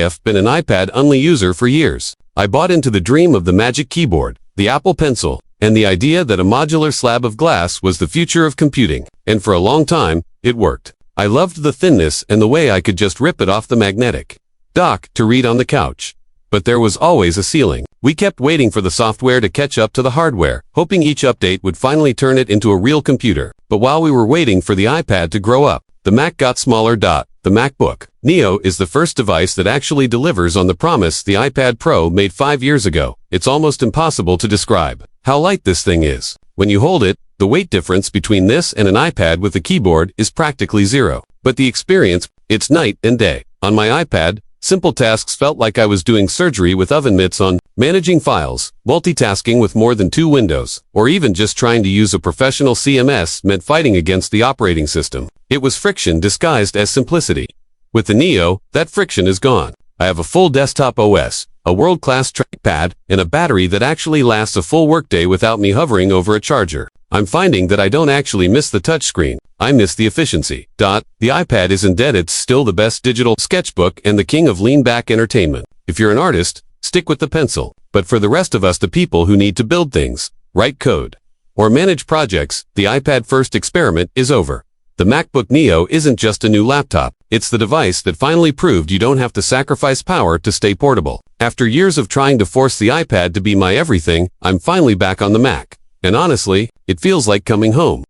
I've been an iPad-only user for years. I bought into the dream of the magic keyboard, the Apple Pencil, and the idea that a modular slab of glass was the future of computing. And for a long time, it worked. I loved the thinness and the way I could just rip it off the magnetic dock to read on the couch. But there was always a ceiling. We kept waiting for the software to catch up to the hardware, hoping each update would finally turn it into a real computer. But while we were waiting for the iPad to grow up, the Mac got smaller. The MacBook Neo is the first device that actually delivers on the promise the iPad Pro made 5 years ago. It's almost impossible to describe how light this thing is. When you hold it, the weight difference between this and an iPad with a keyboard is practically zero. But the experience, it's night and day. On my iPad, simple tasks felt like I was doing surgery with oven mitts on. Managing files, multitasking with more than 2 windows, or even just trying to use a professional CMS meant fighting against the operating system. It was friction disguised as simplicity. With the Neo, that friction is gone. I have a full desktop OS, a world-class trackpad, and a battery that actually lasts a full workday without me hovering over a charger. I'm finding that I don't actually miss the touchscreen. I miss the efficiency. The iPad isn't dead. It's still the best digital sketchbook and the king of lean-back entertainment. If you're an artist, stick with the pencil. But for the rest of us, the people who need to build things, write code, or manage projects, the iPad first experiment is over. The MacBook Neo isn't just a new laptop. It's the device that finally proved you don't have to sacrifice power to stay portable. After years of trying to force the iPad to be my everything, I'm finally back on the Mac. And honestly, it feels like coming home.